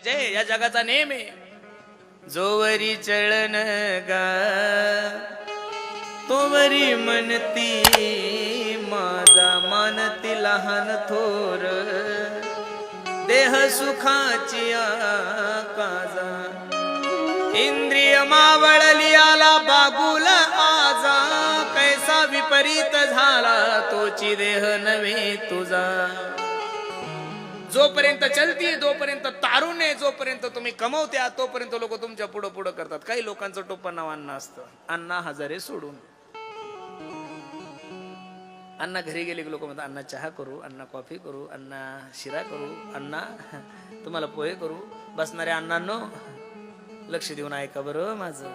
म्हणजे या जगाचा नेम आहे. जोवरी चळन गा तोवरी म्हणती माझा मानती लहान थोर, देह सुखाची काजा, इंद्रिय मावळली आला बागुल आजा, कैसा विपरीत झाला तोची देह नव्हे तुझा. जोपर्यंत चलती, जोपर्यंत तारुण्य आहे, जोपर्यंत तुम्ही कमवत्या, तोपर्यंत लोक तुमच्या पुढं पुढं करतात. काही लोकांचं टोपण नाव अण्णा असतं. अण्णा हजारे सोडून. अण्णा घरी गेले की लोक म्हणतात अण्णा चहा करू, अण्णा कॉफी करू, अण्णा शिरा करू, अण्णा तुम्हाला पोहे करू. बसणारे अण्णांनो लक्ष देऊन ऐका बरं माझं.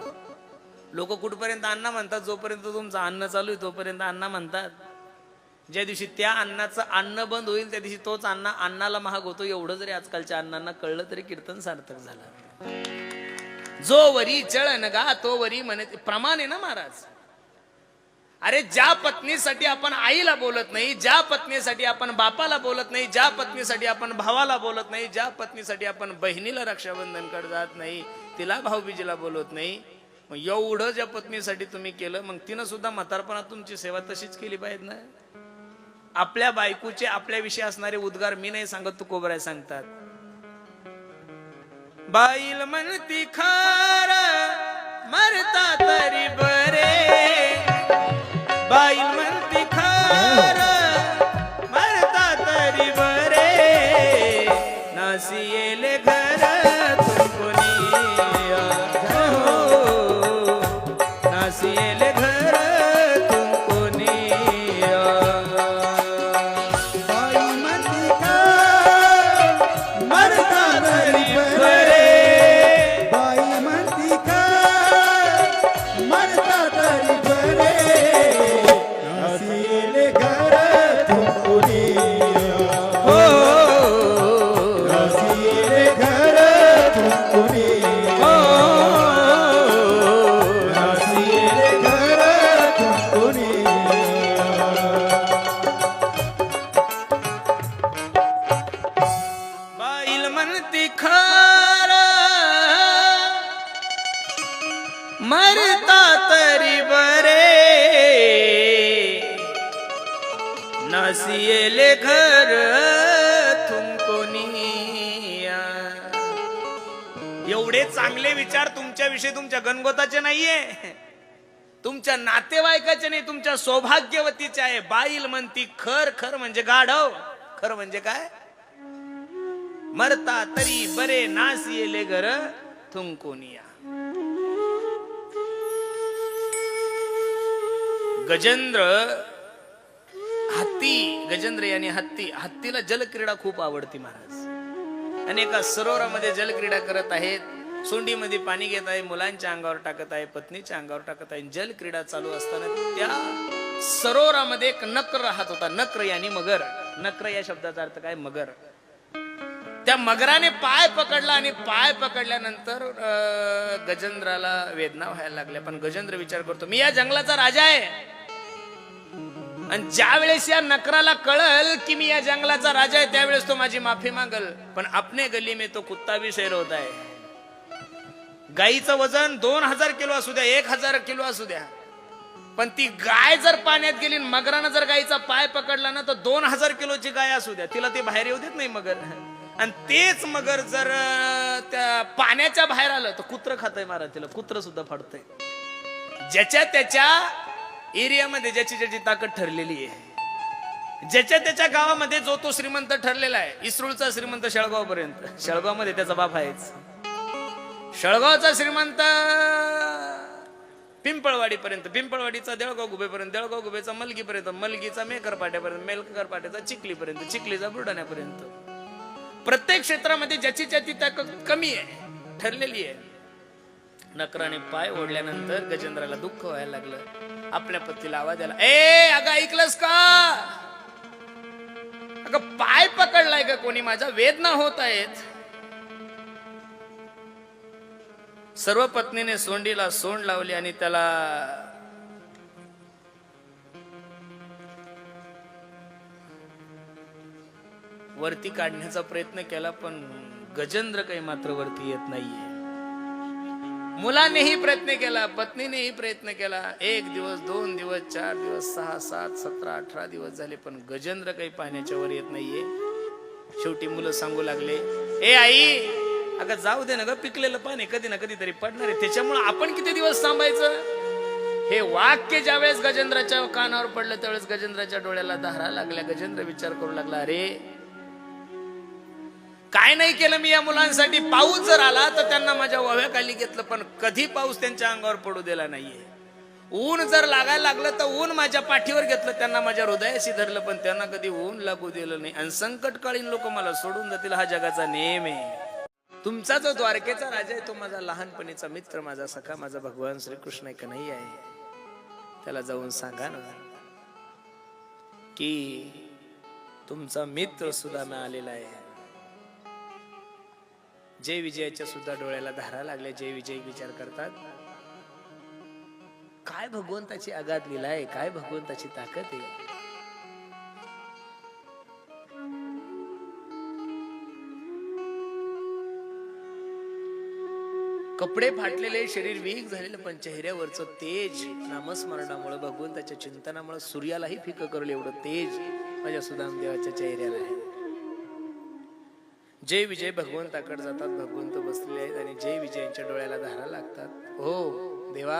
लोक कुठपर्यंत अण्णा म्हणतात, जोपर्यंत तुमचं अन्न चालू आहे तोपर्यंत अण्णा म्हणतात. ज्या दिवशी त्या अन्नाचं अन्न बंद होईल त्या दिवशी तोच अण्णा अन्नाला महाग होतो. एवढं जरी आजकालच्या अण्णांना कळलं तरी कीर्तन सार्थक झालं. जो वरी चळन गा तो वरी म्हणे प्रमाण आहे ना महाराज. अरे ज्या पत्नीसाठी आपण आईला बोलत नाही, ज्या पत्नीसाठी आपण बापाला बोलत नाही, ज्या पत्नीसाठी आपण भावाला बोलत नाही, ज्या पत्नीसाठी आपण बहिणीला रक्षाबंधन कडे जात नाही, तिला भाऊबीजेला बोलत नाही, मग एवढं ज्या पत्नीसाठी तुम्ही केलं, मग तिनं सुद्धा म्हातारपणात तुमची सेवा तशीच केली पाहिजे ना. आपल्या बायकोचे आपल्याविषयी असणारे उद्गार मी नाही सांगत, तू कोबराय सांगतात. बाईल म्हणती खार मरता तरी बरे, बाईल म्हणती खार मरता तरी बरे, नासी येले घर तुमकोनी हो, नासी येले घर तुमकोनी. बाईल म्हणती खार मरता तरी बरे, बाईल म्हणती खार मरता तरी बरे, मरता तरी बरे, नासियेले घर तुमको निया. एवढे चांगले विचार तुमच्याविषयी तुमच्या गणगोताचे नाहीये, तुमच्या नातेवाईकाचे नाही, तुमच्या सौभाग्यवतीचे आहे. बाईल म्हणती खर, खर म्हणजे गाढव, खर म्हणजे काय, मरता तरी बरे, नासियेले घर तुमको निया. गजेंद्र हत्ती, गजेंद्र यानी हत्ती, हत्तीला जलक्रीडा खूप आवडती महाराज. आणि एका सरोवरामध्ये जलक्रीडा करत आहेत, सोंडीमध्ये पाणी घेत आहे, मुलांच्या अंगावर टाकत आहे, पत्नीच्या अंगावर टाकत आहे. जलक्रीडा चालू असताना त्या सरोवरामध्ये एक नक्र राहत होता. नक्र यानी मगर. नक्र या शब्दाचा अर्थ काय, मगर. त्या मगराने पाय पकडला आणि पाय पकडल्यानंतर गजेंद्राला वेदना व्हायला लागल्या. पण गजेंद्र विचार करतो मी या जंगलाचा राजा आहे, आणि ज्या वेळेस या नकराला कळल की मी या जंगलाचा राजा आहे त्यावेळेस तो माझी माफी मागल. पण अपने गली में तो कुत्ता भी शेर होता है. गाईचं वजन 2000 किलो असू द्या, 1000 किलो असू द्या, पण ती गाय जर पाण्यात गेली, मगरानं जर गाईचा पाय पकडला ना, तर 2000 किलोची गाय असू द्या, तिला ते बाहेर येऊ देत नाही मगर. आणि तेच मगर जर त्या पाण्याच्या बाहेर आलं तर कुत्र खातंय महाराज, तिला कुत्र सुद्धा फाडतंय. ज्याच्या त्याच्या एरियामध्ये ज्याची ज्याची ताकद ठरलेली आहे, ज्याच्या त्याच्या गावामध्ये जो तो श्रीमंत ठरलेला आहे. इस्रोलचा श्रीमंत शेळगाव पर्यंत, शेळगाव मध्ये त्याचा बाप आहेच. शेळगावचा श्रीमंत पिंपळवाडी पर्यंत, पिंपळवाडीचा देळगाव गुबेपर्यंत, देळगाव गुबेचा मलगीपर्यंत, मलगीचा मेकरपाट्यापर्यंत, मेकरपाट्याचा चिखलीपर्यंत, चिखलीचा बुलढाण्यापर्यंत. प्रत्येक क्षेत्रामध्ये ज्याची ज्याची ताकद कमी आहे, ठरलेली आहे. नकराने पाय ओढल्यानंतर गजेंद्राला दुःख व्हायला लागलं. आपल्या पतीला आवाज आला, ए अगं ऐकलंस का, अगं पाय पकडलाय का कोणी माझा, वेदना होत आहेत. सर्व पत्नीने सोंडीला सोंड लावली आणि त्याला वरती काढण्याचा प्रयत्न केला, पण गजेंद्र काही मात्र वरती येत नाहीये. मुलानेही प्रयत्न केला, पत्नीनेही प्रयत्न केला. 1 दिवस, 2 दिवस, 4 दिवस, 6, 7, 17, 18 दिवस झाले, पण गजेंद्र काही पाण्याच्या वर येत नाहीये. शेवटी मुलं सांगू लागले, ए आई, अगं जाऊ दे ना ग, पिकलेलं पाणी कधी ना कधी तरी पडणार आहे, त्याच्यामुळे आपण किती दिवस थांबायचं. हे वाक्य ज्यावेळेस गजेंद्राच्या कानावर पडलं त्यावेळेस गजेंद्राच्या डोळ्याला धारा लागल्या. गजेंद्र विचार करू लागला, अरे काय नाही केलं मी या मुलांसाठी. पाऊस जर आला तर त्यांना माझ्या वव्याखाली घेतलं, पण कधी पाऊस त्यांच्या अंगावर पडू दिला नाहीये. ऊन जर लागायला लागलं तर ऊन माझ्या पाठीवर घेतलं, त्यांना माझ्या हृदयाशी धरलं, पण त्यांना कधी ऊन लागू दिलं नाही. आणि संकटकालीन लोक मला सोडून जातील, हा जगाचा नियम आहे. तुमचा जो द्वारकेचा राजा आहे तो माझा लहानपणीचा मित्र, माझा सखा, माझा भगवान श्रीकृष्ण कन्हैया आहे. त्याला जाऊन सांगा ना की तुमचा मित्र सुद्धा आलेला आहे. जय विजयाच्या सुद्धा डोळ्याला धारा लागल्या. जय विजय विचार करतात, काय भगवंताची अगाध लीला आहे, काय भगवंताची ताकद आहे. कपडे फाटलेले, शरीर वीक झालेलं, पण चेहऱ्यावरचं तेज नामस्मरणामुळे, भगवंताच्या चिंतनामुळे सूर्यालाही फिकं करेल एवढं तेज माझ्या सुदामदेवाच्या चेहऱ्याला आहे. जय विजय भगवंताकडे जातात. भगवंत बसलेले आहेत आणि जय विजयांच्या डोळ्याला धारा लागतात. हो देवा,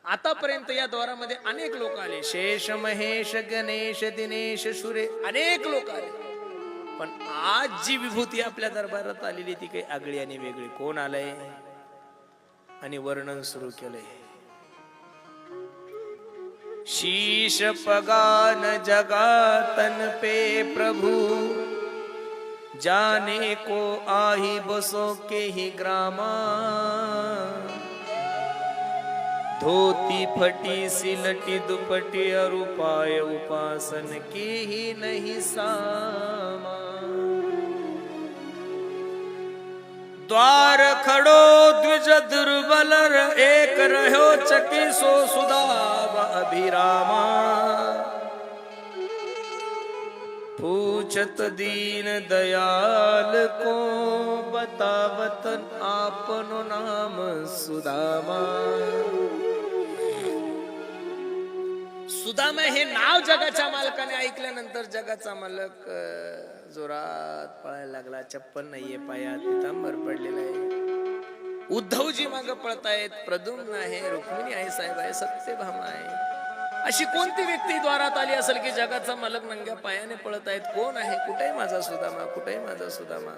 आतापर्यंत या द्वारामध्ये अनेक लोक आले, शेष, महेश, गणेश, दिनेश, सुरे, अनेक लोक आले, पण आज जी विभूती आपल्या दरबारात आलेली ती काही आगळी आणि वेगळी. कोण आलंय आणि वर्णन सुरू केलंय. शीश पगान जगातन पे प्रभु, जाने को आही बसो के ही ग्रामा, धोती फटी सिलटी दुपटी अरुपाय उपासन के ही नहीं सामा, द्वार खड़ो द्विज दुर्बल एक रहो चकी सो सुदाब अभिरामा, पूछत दीन दयाल को बतावत आपनो नाम सुदामा. सुदामा हे नाव जगाच्या मालकाने ऐकल्यानंतर जगाचा मालक जोरात पळायला लागला. चप्पल नाहीये पायात, पितांबर पडलेला आहे. उद्धवजी मागे पळतायत. प्रद्युम्न आहे, रुक्मिणी आहे, साहेब आहे, सत्यभामा आहे. अशी कोणती व्यक्ती द्वारात आली असेल की जगाचा मालक नंग्या पायाने पळत आहेत? कोण आहे? कुठेही माझा सुदामा, कुठेही माझा सुदामा.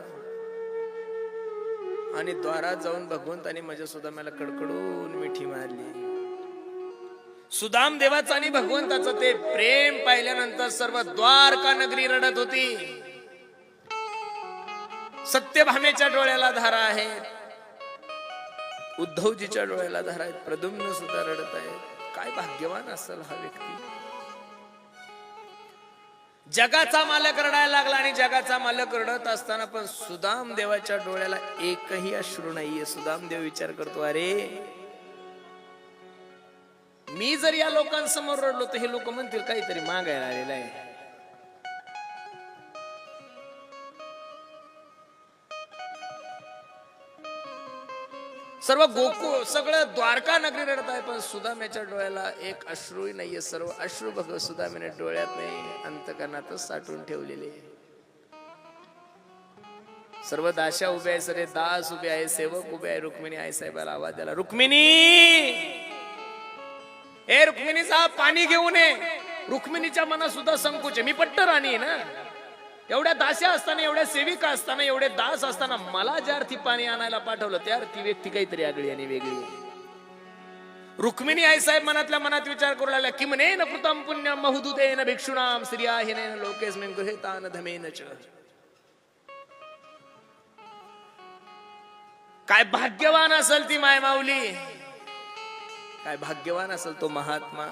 आणि द्वारात जाऊन भगवंताने माझ्या सुदामाला कडकडून मिठी मारली. सुदाम देवाचा आणि भगवंताचं ते प्रेम पाहिल्यानंतर सर्व द्वारका नगरी रडत होती. सत्यभामेच्या डोळ्याला धारा आहेत, उद्धवजीच्या डोळ्याला धारा आहेत, प्रद्युम्न सुद्धा रडत आहेत. काय भाग्यवान असेल हा व्यक्ती. जगाचा मालक रडायला लागला आणि जगाचा मालक रडत असताना पण सुदाम देवाच्या डोळ्याला एकही अश्रू नाहीये. सुदाम देव विचार करतो, अरे मी जर या लोकांसमोर रडलो तर हे लोक म्हणतील काहीतरी मागायला आलेलं आहे. सर्व गोकुळ, सगळं द्वारका नगरी रडत आहे, पण सुदाम्याच्या डोळ्याला एक अश्रूही नाहीये. सर्व अश्रू बघ सुदामेने डोळ्यात नाही, अंतकरणातच साठवून ठेवलेले. सर्व दाशा उभे आहे, सर्व दास उभे आहे, सेवक उभे आहे. रुक्मिणी आई साहेबाला आवाज द्याला, रुक्मिणी, ए रुक्मिणी साहेब पाणी घेऊन ये. रुक्मिणीच्या मनात सुद्धा संकोच आहे, मी पट्ट राणी ना, एवढ्या दास्या असताना, एवढ्या सेविका असताना, एवढे दास असताना मला ज्या अर्थी पाणी आणायला पाठवलं त्या अर्थी व्यक्ती काहीतरी आगळी आणि वेगळी. रुक्मिणी आई साहेब मनातल्या मनात विचार करू लागल्या, किमनेन कृतं पुण्यं महुदुतेन भिक्षुणां श्रियाहिनेन लोकेस्मिन् गृहीतान धमेन च. काय भाग्यवान असेल ती मायमाऊली, काय भाग्यवान असेल तो महात्मा.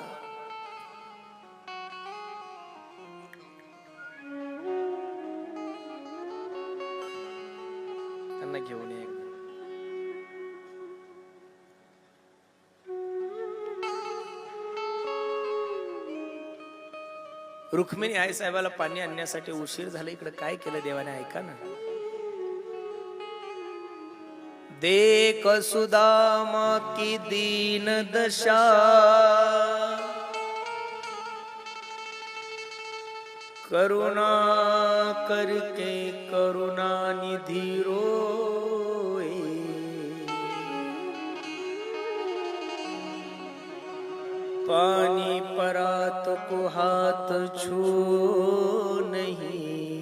त्यांना घेऊन ये. रुक्मिणी आई साहेबाला पाणी आणण्यासाठी उशीर झाला, इकडे काय केलं देवाने ऐका ना. देख सुदामा की दीन दशा, करुणा करके करुणा निधि रोए. पानी परात को हाथ छू नहीं,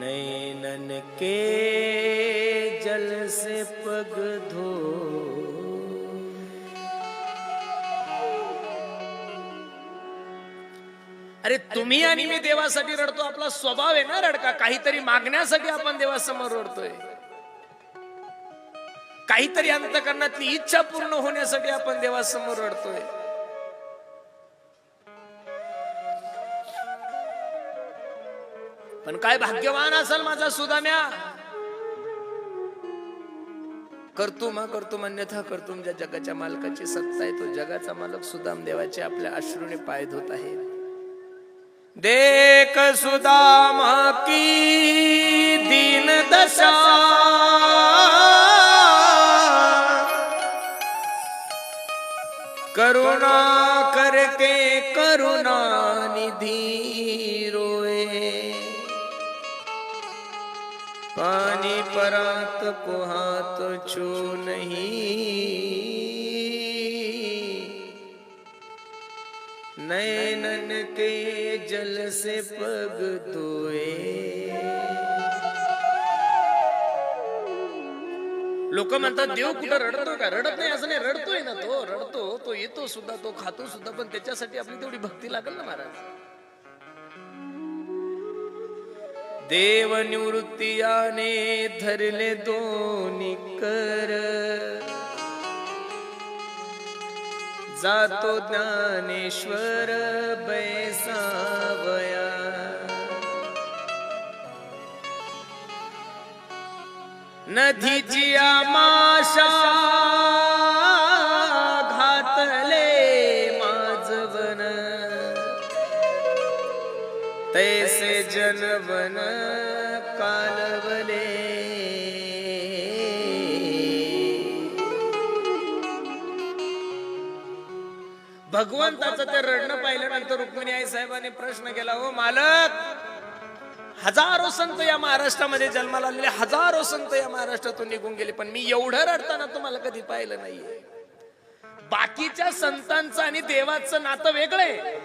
नैनन के जल से पग धो. अरे तुम्ही आणि मी देवासाठी रडतो, आपला स्वभाव आहे ना रडका. काहीतरी मागण्यासाठी आपण देवासमोर रडतोय, काहीतरी अंतकरणातली इच्छा पूर्ण होण्यासाठी आपण देवासमोर रडतोय. पण काय भाग्यवान असेल माझा सुदाम्या. कर्तुम अन्यथा कर्तुम, ज्या जगाच्या मालकाची सत्ता आहे तो जगाचा मालक सुदाम देवाचे आपल्या अश्रूने पाय धुत आहे. देख सुदामा की दीन दशा, करुणा करके करुणा निधि रोए. पानी परात को हाथ छू नहीं, नैनन के जल से पग धोए. लोक म्हणतात देव कुठं रडतो का? रडत नाही असं नाही, रडतोय ना तो. रडतो, तो येतो सुद्धा, तो खातो सुद्धा, पण त्याच्यासाठी आपली तेवढी भक्ती लागेल ना महाराज. देव निवृत्तीयाने धरले दोन्ही कर, जातो ज्ञानेश्वर बैसावया. नदीची आमाशा घातले माझवन, तैसे जनवन कालवले. भगवंताचं ते रडणं पाहिल्यानंतर रुक्मिणी आई साहेबांनी प्रश्न केला, हो मालक, हजारो संत या महाराष्ट्रामध्ये जन्माला आलेले, हजारो संत या महाराष्ट्रातून निघून गेले, पण मी एवढं रडताना तुम्हाला कधी पाहिलं नाहीये. बाकीच्या संतांचं आणि देवाचं नातं वेगळंय,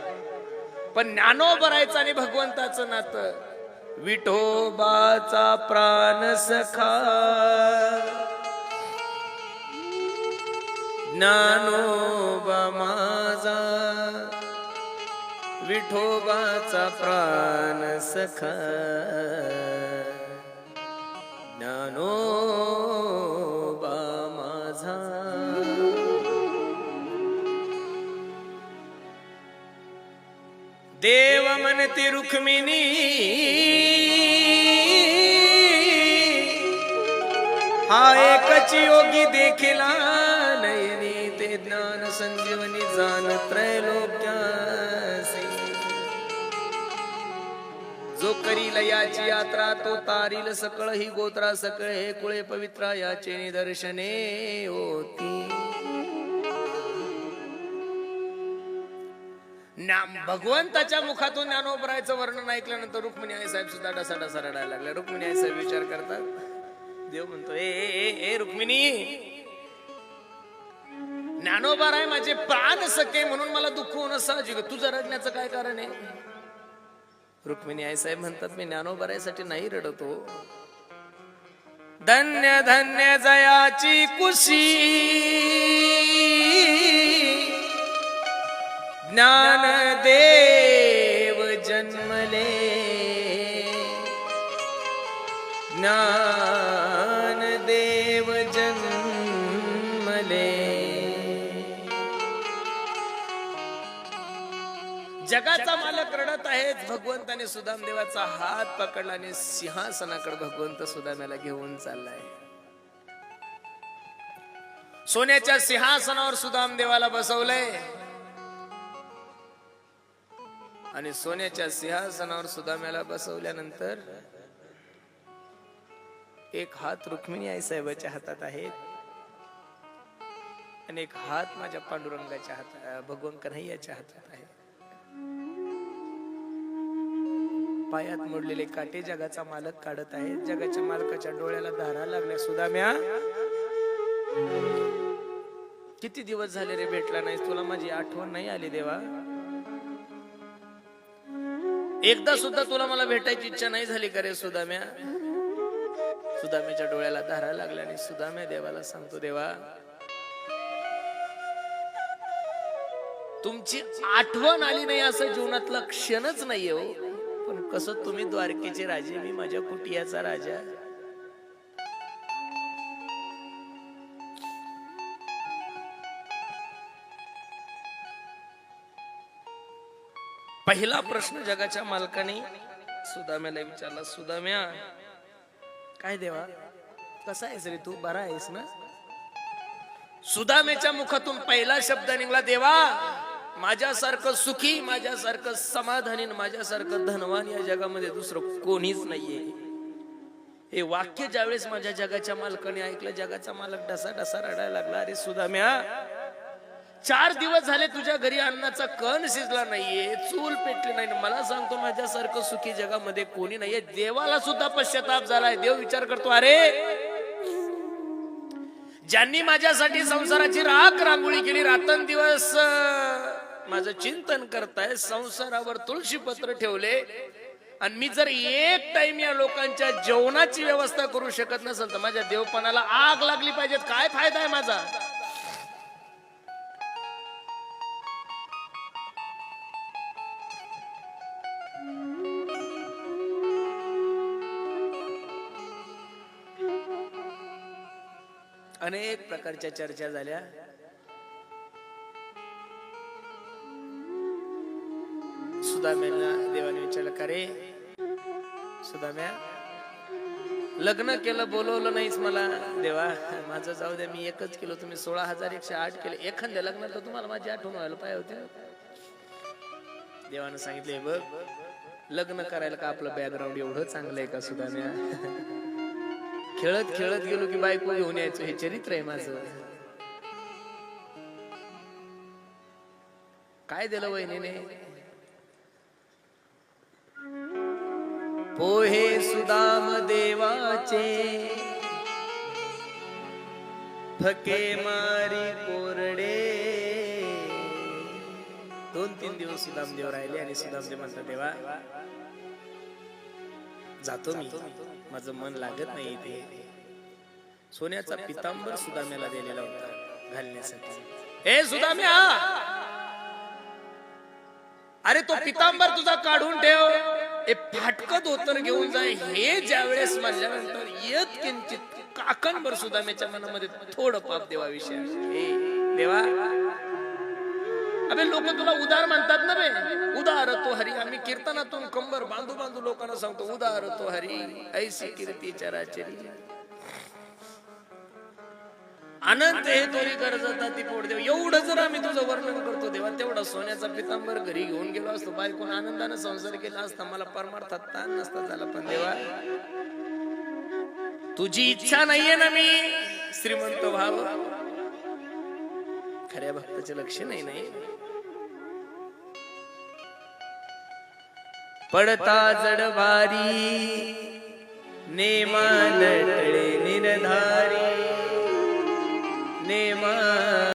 पण ज्ञानोबरायचं आणि भगवंताचं नातं. विठोबाचा प्राण सखा, ज्ञानोबा माझा, विठोबाचा प्राण सखा, ज्ञानोबा माझा. देव म्हणते रुक्मिणी, हा एकच योगी देखिला नयनी, ते ज्ञान संजीवनी जाण त्रैलोक्यासी. जो करील याची यात्रा तो तारील सकळ ही गोत्रा सकळ, हे कुळे पवित्रा याचे निदर्शने होती. भगवंताच्या मुखातून ज्ञानोबरायचं वर्णन ऐकल्यानंतर रुक्मिणी आई साहेब सुद्धा डसा रडायला लागल्या. रुक्मिणी आई साहेब विचार करतात, देव म्हणतो, ए रुक्मिणी, ज्ञानोबराय माझे प्राण सखे म्हणून मला दुःख होणं साहजिक, तुझं रडण्याचं काय कारण आहे? रुक्मिणी आई साहेब म्हणतात, मी ज्ञानोबरायसाठी नाही रडतो. धन्य धन्य जयाची कुशी, ज्ञानदेव जन्मले, ज्ञानदेव जन्मले. जगाचा मालक रडत आहे, भगवंताने सुदाम देवाचा हात पकडला आणि सिंहासनाकडे भगवंत सुदाम्याला घेऊन चाललाय. सोन्याच्या सिंहासनावर सुदाम देवाला बसवलंय. आणि सोन्याच्या सिंहासनावर सुदाम्याला बसवल्यानंतर एक हात रुक्मिणी आई साहेबाच्या हातात आहे आणि एक हात माझ्या पांडुरंगाच्या हातात, भगवान कन्हैयाच्या हातात आहे. पायात मोडलेले काटे जगाचा मालक काढत आहे. जगाच्या मालकाच्या डोळ्याला धारा लागल्या. सुदाम्या, किती दिवस झाले रे भेटला नाहीस, तुला माझी आठवण नाही आली देवा? एकदा सुद्धा तुला मला भेटायची इच्छा नाही झाली का रे सुदाम्या? सुदाम्याच्या डोळ्याला धारा लागल्या आणि सुदाम्या देवाला सांगतो, देवा तुमची आठवण आली नाही असं जीवनातलं क्षणच नाहीये हो. पण कसं तुम्ही द्वारकेचे राजे, मी माझ्या कुटियाचा राजा. पहिला प्रश्न जगाच्या मालकाने सुदाम्याला विचारला, सुदाम्या काय देवा कसा आहेस रे तू, बरा आहेस ना? सुदाम्याच्या मुखातून पहिला शब्द निघाला, देवा माझ्यासारखं सुखी, माझ्यासारखं समाधानी, माझ्यासारखं धनवान या जगामध्ये दुसरं कोणीच नाहीये. हे वाक्य ज्यावेळेस माझ्या जगाच्या मालकाने ऐकलं, जगाचा मालक ढसा ढसा रडायला लागला. अरे सुदाम्या, 4 दिवस झाले तुझ्या घरी अन्नाचा कण शिजला नाहीये, चूल पेटली नाही, मला सांगतो माझ्यासारखं सुखी जगामध्ये कोणी नाहीये. देवाला सुद्धा पश्चाताप झालाय. देव विचार करतो, अरे ज्यांनी माझ्यासाठी संसाराची राख रांगोळी केली, रात्रंदिवस माझं चिंतन करताय, संसारावर तुळशी पत्र ठेवले, आणि मी जर एक टाइम या लोकांच्या जेवणाची व्यवस्था करू शकत नसेल तर माझ्या देवपणाला आग लागली पाहिजे. काय फायदा आहे माझा? अनेक प्रकारच्या चर्चा झाल्या. सुदाम्याला देवाने विचारलं, का रे सुदाम्या लग्न केलं, बोलवलं नाहीस मला? देवा माझं जाऊ द्या, मी एकच केलं, तुम्ही 16,108 केले. एखाद्या लग्नात तर तुम्हाला माझी आठवण व्हायला पाहिजे होते. देवानं सांगितले, बघ लग्न करायला का आपलं बॅकग्राऊंड एवढं चांगलं आहे का सुदाम्या? खेळत खेळत गेलो की बायको घेऊन यायचो, हे चरित्र आहे माझं. काय दिलं वहिनीने? पोहे सुदाम देवाचे, फके मारी कोरडे. 2-3 दिवस सुदाम देव राहिले आणि सुदाम देव म्हणतात, देवा जातो मी, माझं मन लागत नाही इथे. सोन्याचा पितांबर सुदाम्याला दिलेला होता घालण्यासाठी. हे सुदाम्या, अरे तो पितांबर तुझा काढून ठेव, हे फाटकं धोतर घेऊन जाय. हे ज्यावेळेस म्हणल्यानंतर येत किंचित काकणभर सुदाम्याच्या मनामध्ये थोडं पाप देवाविषयी. हे देवा, अबे लोक तुला उदार म्हणतात ना बे, उदार तो हरी. आम्ही कीर्तनातून कंबर बांधू बांधू लोकांना सांगतो, उदार तो हरी ऐसी कीर्ती चराचरी. अनंत हे तोरी गरजता ती पोट देव. एवढं जर आम्ही तुझं वर्णन करतो देवा, तेवढा सोन्याचा पितांबर घरी घेऊन गेलो असतो, बायकोन आनंदाने संसार केला असता, मला परमार्थात ताण नसता झाला. पण देवा तुझी इच्छा नाहीये ना मी श्रीमंत व्हाव. खऱ्या भक्ताचे लक्षण नाही. पडता जडभारी नेमा नटळे निर्धारी, नेमा